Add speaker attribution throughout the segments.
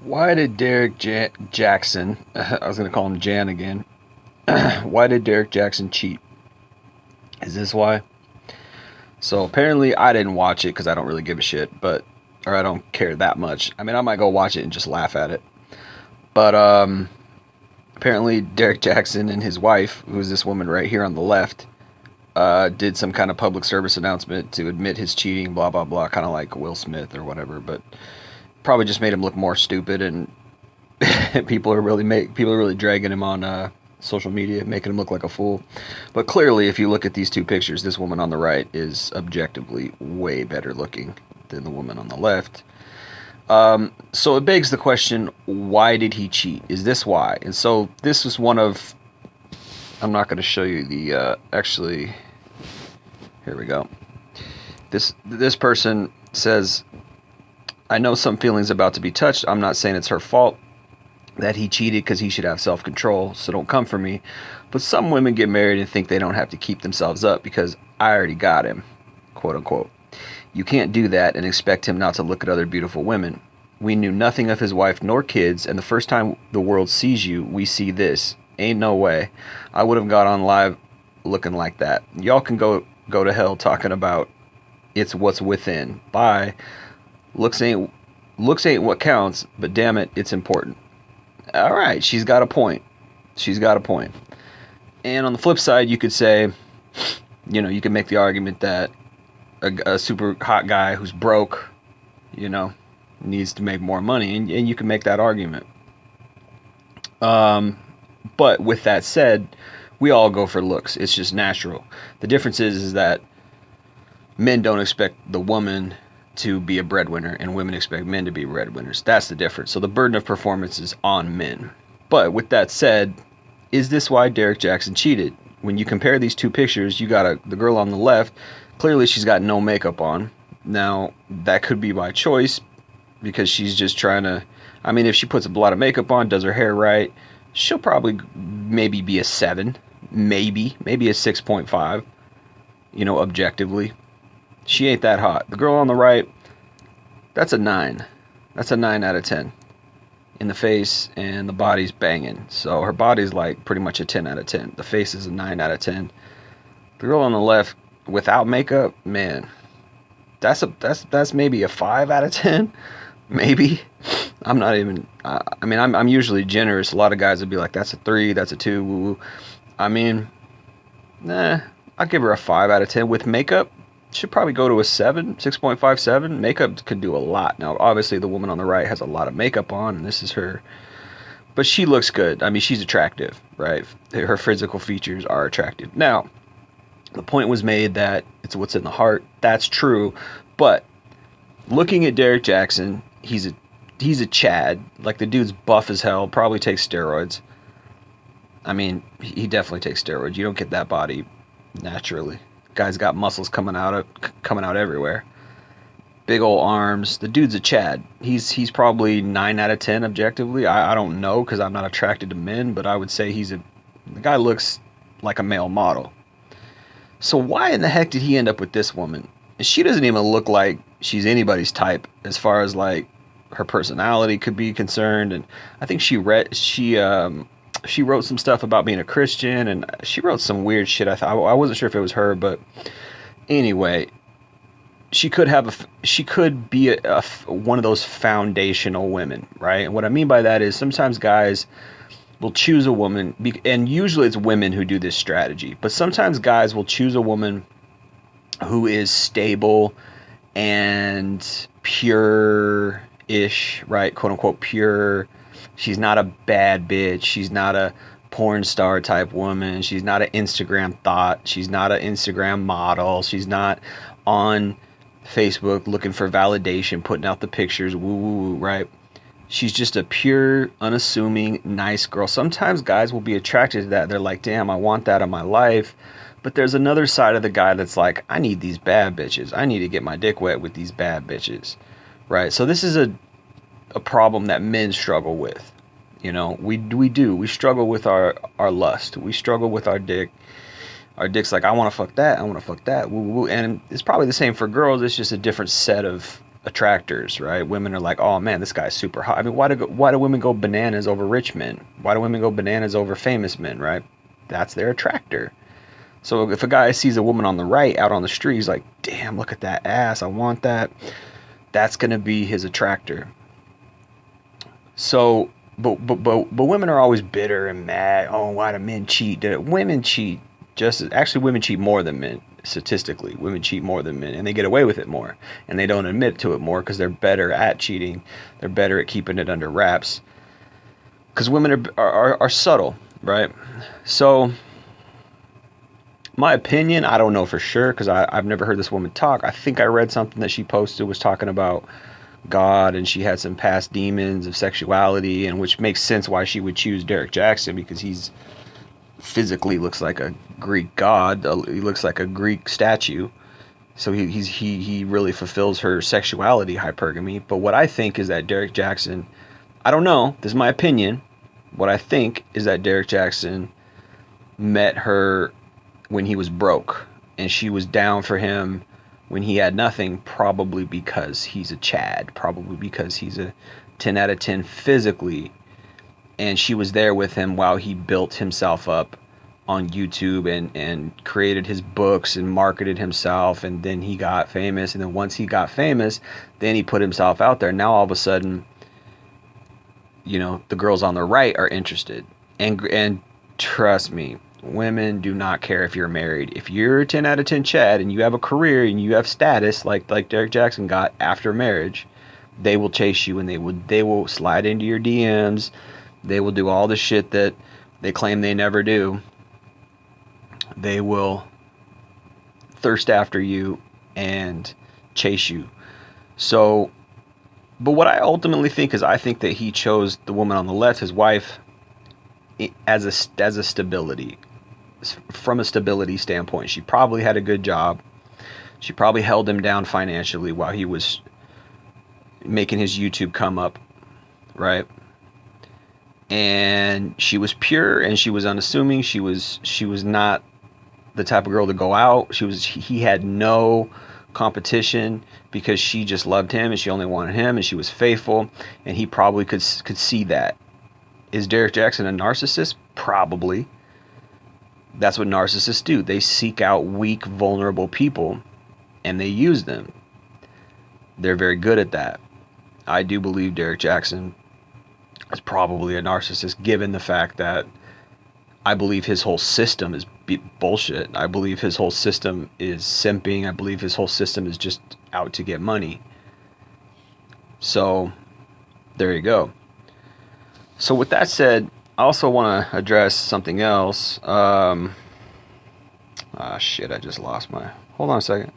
Speaker 1: Why did Jackson, I was going to call him Jan again, why did Derrick Jaxn cheat? Is this why? So apparently I didn't watch it because I don't really give a shit, or I don't care that much. I mean, I might go watch it and just laugh at it. But apparently Derrick Jaxn and his wife, who's this woman right here on the left, did some kind of public service announcement to admit his cheating, blah, blah, blah, kind of like Will Smith or whatever, but probably just made him look more stupid, and people are really dragging him on social media, making him look like a fool. But clearly, if you look at these two pictures, this woman on the right is objectively way better looking than the woman on the left. So it begs the question: why did he cheat? Is this why? And so this is one of. I'm not going to show you the. Actually, here we go. This person says, "I know some feelings about to be touched. I'm not saying it's her fault that he cheated because he should have self-control, so don't come for me. But some women get married and think they don't have to keep themselves up because I already got him, quote unquote. You can't do that and expect him not to look at other beautiful women. We knew nothing of his wife nor kids, and the first time the world sees you, we see this. Ain't no way. I would have got on live looking like that. Y'all can go to hell talking about it's what's within. Bye. Looks ain't what counts, but damn it, it's important." All right, she's got a point. She's got a point. And on the flip side, you could say, you could make the argument that a super hot guy who's broke, needs to make more money, and you can make that argument. But with that said, we all go for looks. It's just natural. The difference is that men don't expect the woman to be a breadwinner, and women expect men to be breadwinners. That's the difference. So the burden of performance is on men. But with that said, is this why Derrick Jaxn cheated? When you compare these two pictures, you got the girl on the left. Clearly, she's got no makeup on. Now, that could be by choice because she's just trying to. I mean, if she puts a lot of makeup on, does her hair right, she'll probably maybe be a 7, maybe a 6.5. Objectively. She ain't that hot. The girl on the right, that's a 9. That's a 9 out of 10 in the face, and the body's banging. So her body's like pretty much a 10 out of 10. The face is a 9 out of 10. The girl on the left without makeup, man, that's maybe a 5 out of 10. Maybe. I'm not even. I'm usually generous. A lot of guys would be like, that's a 3, that's a 2. Woo woo. I mean, I'll give her a 5 out of 10 with makeup. Should probably go to a 7, 6.57. Makeup could do a lot. Now, obviously, the woman on the right has a lot of makeup on, and this is her. But she looks good. I mean, she's attractive, right? Her physical features are attractive. Now, the point was made that it's what's in the heart. That's true. But looking at Derrick Jaxn, he's a Chad. Like, the dude's buff as hell, probably takes steroids. I mean, he definitely takes steroids. You don't get that body naturally. Guy's got muscles coming out everywhere. Big old arms. The dude's a Chad. He's probably 9 out of 10 objectively. I don't know because I'm not attracted to men, but I would say the guy looks like a male model. So why in the heck did he end up with this woman? She doesn't even look like she's anybody's type as far as like her personality could be concerned. And I think she wrote some stuff about being a Christian, and she wrote some weird shit. I wasn't sure if it was her, but anyway, she could be one of those foundational women, right? And what I mean by that is sometimes guys will choose a woman, and usually it's women who do this strategy, but sometimes guys will choose a woman who is stable and pure-ish, right? Quote unquote pure. She's not a bad bitch. She's not a porn star type woman. She's not an Instagram thought. She's not an Instagram model. She's not on Facebook looking for validation, putting out the pictures, woo woo woo, right? She's just a pure, unassuming, nice girl. Sometimes guys will be attracted to that. They're like, damn, I want that in my life. But there's another side of the guy that's like, I need these bad bitches. I need to get my dick wet with these bad bitches, right? So this is a problem that men struggle with. We struggle with our lust. We struggle with our dick. Our dick's like, I want to fuck that. I want to fuck that. Woo, woo, woo. And it's probably the same for girls. It's just a different set of attractors, right? Women are like, oh man, this guy's super hot. I mean, why do women go bananas over rich men? Why do women go bananas over famous men, right? That's their attractor. So if a guy sees a woman on the right out on the street, he's like, damn, look at that ass, I want that. That's gonna be his attractor. So, but women are always bitter and mad. Oh, why do men cheat? Women cheat actually women cheat more than men. Statistically, women cheat more than men, and they get away with it more, and they don't admit to it more because they're better at cheating. They're better at keeping it under wraps because women are subtle, right? So, my opinion, I don't know for sure because I've never heard this woman talk. I think I read something that she posted was talking about God, and she had some past demons of sexuality, and which makes sense why she would choose Derrick Jaxn, because he's physically looks like a Greek god. He looks like a Greek statue. So he really fulfills her sexuality hypergamy. But what I think is that Derrick Jaxn, I don't know, this is my opinion. What I think is that Derrick Jaxn met her when he was broke, and she was down for him when he had nothing, probably because he's a Chad, probably because he's a 10 out of 10 physically, and she was there with him while he built himself up on YouTube and created his books and marketed himself, and then he got famous, and then once he got famous, then he put himself out there. Now all of a sudden, the girls on the right are interested, and trust me, women do not care if you're married. If you're a 10 out of 10 Chad and you have a career and you have status like Derrick Jaxn got after marriage, they will chase you, and they will slide into your DMs. They will do all the shit that they claim they never do. They will thirst after you and chase you. So, but what I ultimately think is, I think that he chose the woman on the left, his wife, as a stability. From a stability standpoint, she probably had a good job. She probably held him down financially while he was making his YouTube come up, right? And she was pure, and she was unassuming. She was not the type of girl to go out. He had no competition because she just loved him and she only wanted him, and she was faithful, and he probably could see that. Is Derrick Jaxn a narcissist? Probably. That's what narcissists do. They seek out weak, vulnerable people, and they use them. They're very good at that. I do believe Derrick Jaxn is probably a narcissist, given the fact that I believe his whole system is bullshit. I believe his whole system is simping. I believe his whole system is just out to get money. So, there you go. So with that said, I also want to address something else. Shit, I just lost my... Hold on a second.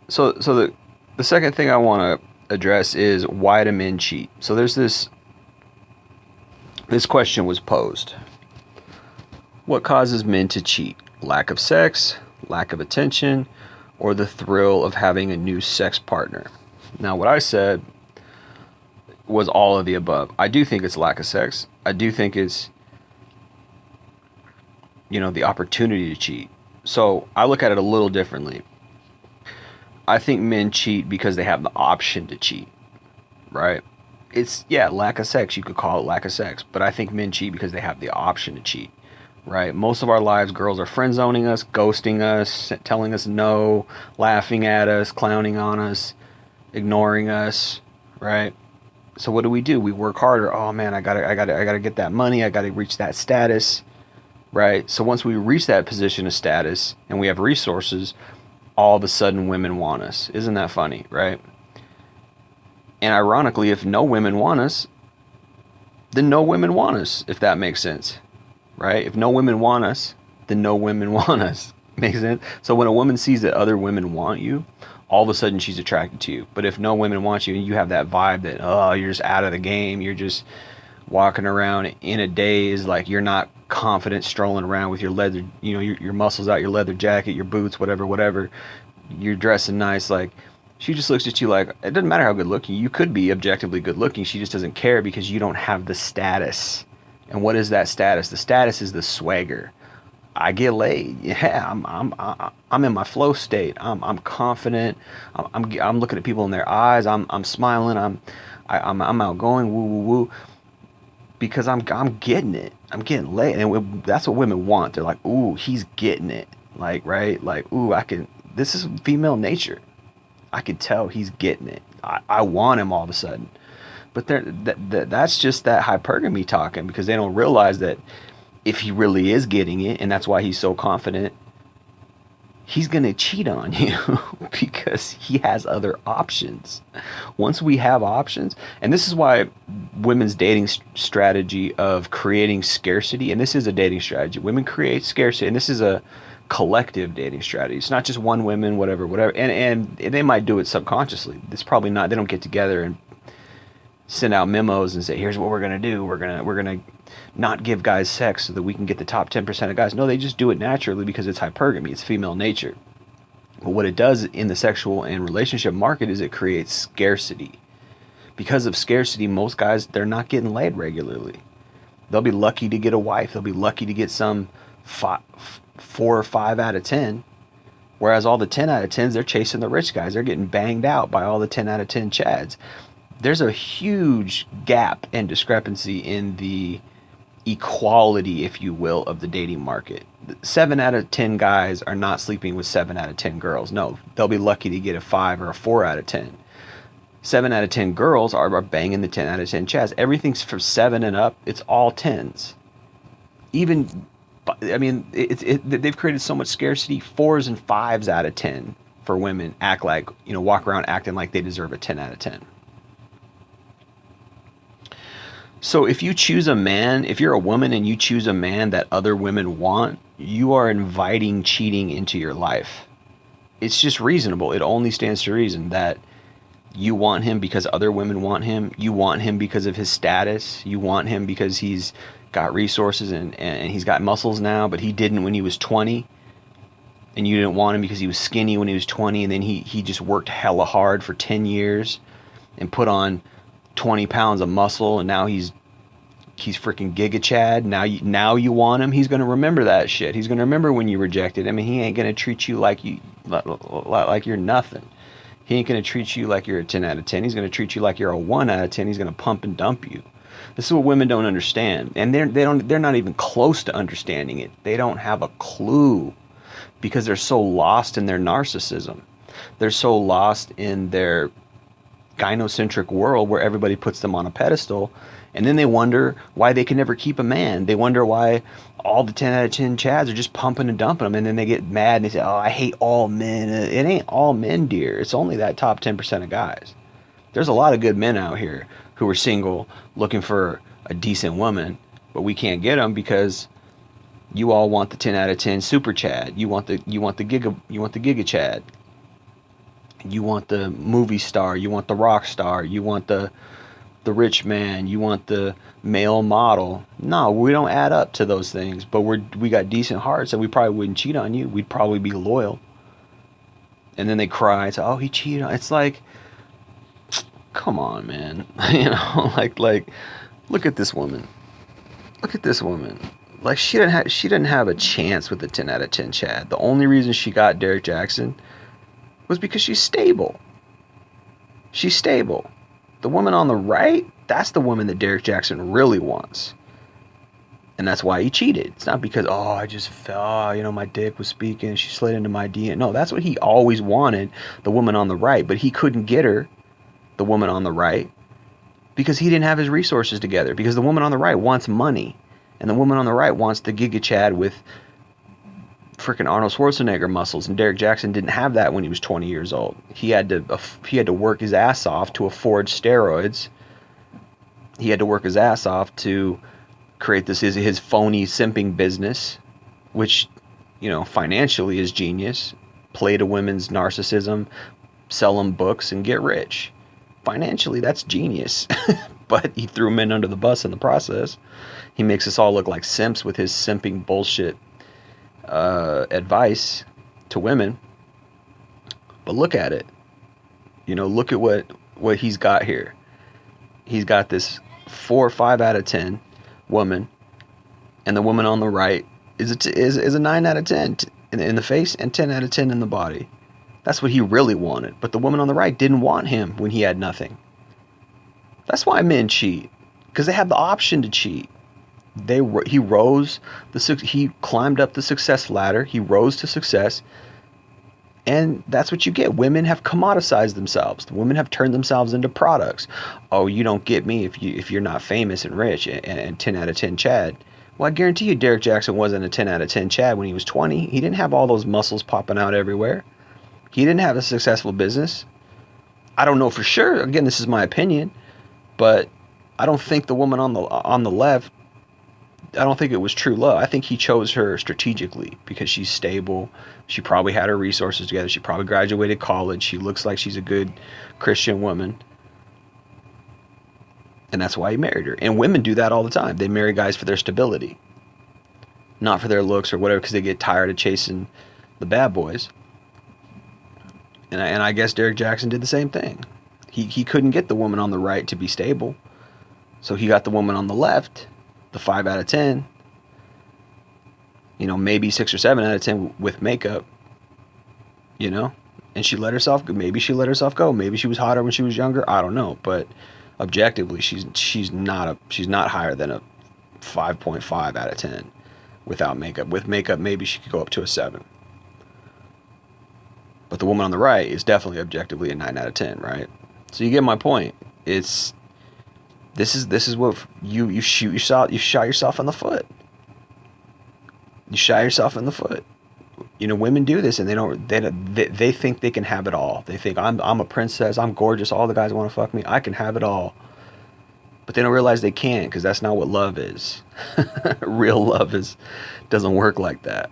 Speaker 1: So the second thing I want to address is, why do men cheat? So there's this question was posed. What causes men to cheat? Lack of sex, lack of attention, or the thrill of having a new sex partner? Now, what I said was all of the above. I do think it's lack of sex. I do think it's, the opportunity to cheat. So I look at it a little differently. I think men cheat because they have the option to cheat, right? It's, lack of sex. You could call it lack of sex. But I think men cheat because they have the option to cheat, right? Most of our lives, girls are friend zoning us, ghosting us, telling us no, laughing at us, clowning on us, ignoring us, right? So what do? We work harder. Oh man, I gotta get that money. I gotta reach that status, right? So once we reach that position of status and we have resources, all of a sudden women want us. Isn't that funny, right? And ironically, if no women want us, then no women want us, if that makes sense, right? If no women want us, then no women want us. Makes sense? So when a woman sees that other women want you, all of a sudden she's attracted to you. But if no women want you and you have that vibe that, oh, you're just out of the game, you're just walking around in a daze, like you're not confident, strolling around with your leather, your muscles out, your leather jacket, your boots, whatever, you're dressing nice, like she just looks at you like, it doesn't matter how good looking, you could be objectively good looking, she just doesn't care because you don't have the status. And what is that status? The status is the swagger. I get laid. Yeah, I'm in my flow state. I'm confident. I'm looking at people in their eyes. I'm smiling. I'm outgoing. Woo woo woo. Because I'm getting it. I'm getting laid, and that's what women want. They're like, ooh, he's getting it. Like, right? Like, ooh, I can. This is female nature. I could tell he's getting it. I want him all of a sudden. But that's just that hypergamy talking, because they don't realize that if he really is getting it, and that's why he's so confident, he's going to cheat on you because he has other options. Once we have options, and this is why women's dating strategy of creating scarcity, and this is a dating strategy. Women create scarcity, and this is a collective dating strategy. It's not just one woman, whatever. And they might do it subconsciously. It's probably not, they don't get together and send out memos and say, here's what we're going to do. We're going to not give guys sex so that we can get the top 10% of guys. No, they just do it naturally because it's hypergamy. It's female nature. But what it does in the sexual and relationship market is it creates scarcity. Because of scarcity, most guys, they're not getting laid regularly. They'll be lucky to get a wife. They'll be lucky to get some 4 or 5 out of 10. Whereas all the 10 out of 10s, they're chasing the rich guys. They're getting banged out by all the 10 out of 10 chads. There's a huge gap and discrepancy in the equality, if you will, of the dating market. 7 out of 10 guys are not sleeping with 7 out of 10 girls. No, they'll be lucky to get a 5 or a 4 out of 10. 7 out of 10 girls are banging the 10 out of 10 chads. Everything's from 7 and up. It's all 10s. Even, I mean, they've created so much scarcity. 4s and 5s out of 10 for women act like, walk around acting like they deserve a 10 out of 10. So if you choose a man, if you're a woman and you choose a man that other women want, you are inviting cheating into your life. It's just reasonable. It only stands to reason that you want him because other women want him. You want him because of his status. You want him because he's got resources and he's got muscles now, but he didn't when he was 20. And you didn't want him because he was skinny when he was 20, and then he just worked hella hard for 10 years and put on 20 pounds of muscle, and now he's freaking Giga Chad. Now you want him. He's going to remember that shit. He's going to remember when you rejected him, and he ain't going to treat you like you're nothing. He ain't going to treat you like you're a 10 out of 10. He's going to treat you like you're a 1 out of 10. He's going to pump and dump you. This is what women don't understand, and they're not even close to understanding it. They don't have a clue because they're so lost in their narcissism. They're so lost in their gynocentric world where everybody puts them on a pedestal, and then they wonder why they can never keep a man. They wonder why all the 10 out of 10 chads are just pumping and dumping them, and then they get mad and they say, oh, I hate all men. It ain't all men, dear. It's only that top 10% of guys. There's a lot of good men out here who are single looking for a decent woman, but we can't get them because you all want the 10 out of 10 super chad. You want the giga chad. You want the movie star, you want the rock star, you want the rich man, you want the male model. No, we don't add up to those things, but we got decent hearts, and we probably wouldn't cheat on you. We'd probably be loyal. And then they cry and say, oh, he cheated. It's like, come on, man. Like look at this woman. Look at this woman. Like, she didn't have a chance with the 10 out of 10 Chad. The only reason she got Derrick Jaxn was because she's stable. She's stable. The woman on the right, that's the woman that Derrick Jaxn really wants. And that's why he cheated. It's not because, oh, I just fell, my dick was speaking, she slid into my DM. No, that's what he always wanted, the woman on the right. But he couldn't get her, the woman on the right, because he didn't have his resources together. Because the woman on the right wants money. And the woman on the right wants the Giga Chad with freaking Arnold Schwarzenegger muscles, and Derrick Jaxn didn't have that when he was 20 years old. He had to work his ass off to afford steroids. He had to work his ass off to create his phony simping business, which financially is genius. Play to women's narcissism, sell them books, and get rich. Financially, that's genius. But he threw men under the bus in the process. He makes us all look like simps with his simping bullshit advice to women. But look at it. Look at what he's got here. He's got this 4 or 5 out of 10 woman, and the woman on the right is a 9 out of 10 in the face and 10 out of 10 in the body. That's what he really wanted. But the woman on the right didn't want him when he had nothing. That's why men cheat, because they have the option to cheat. He climbed up the success ladder. He rose to success. And that's what you get. Women have commoditized themselves. The women have turned themselves into products. Oh, you don't get me if you're not famous and rich and 10 out of 10 Chad. Well, I guarantee you Derrick Jaxn wasn't a 10 out of 10 Chad when he was 20. He didn't have all those muscles popping out everywhere. He didn't have a successful business. I don't know for sure. Again, this is my opinion. But I don't think the woman on the left, I don't think it was true love. I think he chose her strategically because she's stable. She probably had her resources together. She probably graduated college. She looks like she's a good Christian woman. And that's why he married her. And women do that all the time. They marry guys for their stability, not for their looks or whatever, because they get tired of chasing the bad boys. And I guess Derrick Jaxn did the same thing. He couldn't get the woman on the right to be stable. So he got the woman on the left, the 5 out of 10, maybe 6 or 7 out of 10 with makeup, and she let herself go. Maybe she let herself go. Maybe she was hotter when she was younger. I don't know. But objectively, she's not higher than a 5.5 out of 10 without makeup. With makeup, maybe she could go up to a 7. But the woman on the right is definitely objectively a 9 out of 10, right? So you get my point. This is what you shot yourself in the foot. You shot yourself in the foot. Women do this, and they think they can have it all. They think I'm a princess, I'm gorgeous, all the guys want to fuck me, I can have it all. But they don't realize they can't, because that's not what love is. Real love doesn't work like that.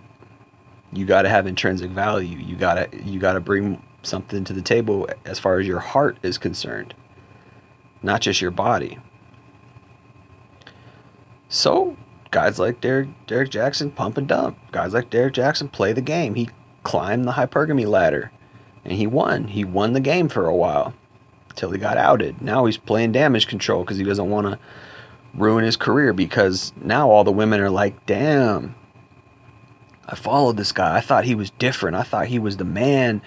Speaker 1: You got to have intrinsic value. You got to bring something to the table as far as your heart is concerned, not just your body. So guys like Derrick Jaxn pump and dump. Guys like Derrick Jaxn play the game. He climbed the hypergamy ladder, and he won. He won the game for a while until he got outed. Now he's playing damage control because he doesn't want to ruin his career, because now all the women are like, damn, I followed this guy. I thought he was different. I thought he was the man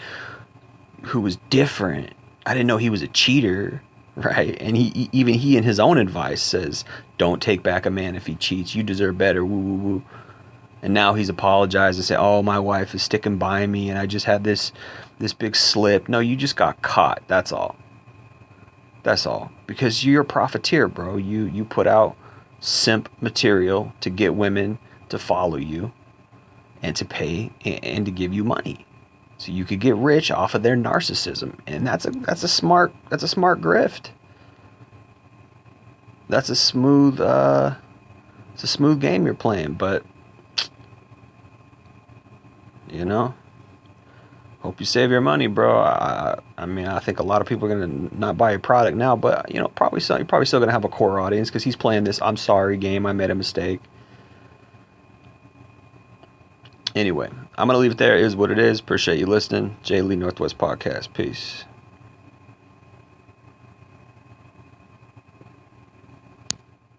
Speaker 1: who was different. I didn't know he was a cheater, right? And he in his own advice says, don't take back a man if he cheats. You deserve better. Woo, woo, woo. And now he's apologized and said, oh, my wife is sticking by me and I just had this big slip. No, you just got caught. That's all. That's all. Because you're a profiteer, bro. You put out simp material to get women to follow you and to pay and to give you money, so you could get rich off of their narcissism. And that's a smart grift. That's a smooth game you're playing. But hope you save your money, bro. I mean, I think a lot of people are gonna not buy your product now, but you're probably still gonna have a core audience, because he's playing this I'm sorry game. I made a mistake. Anyway, I'm going to leave it there. It is what it is. Appreciate you listening. J. Lee Northwest Podcast. Peace.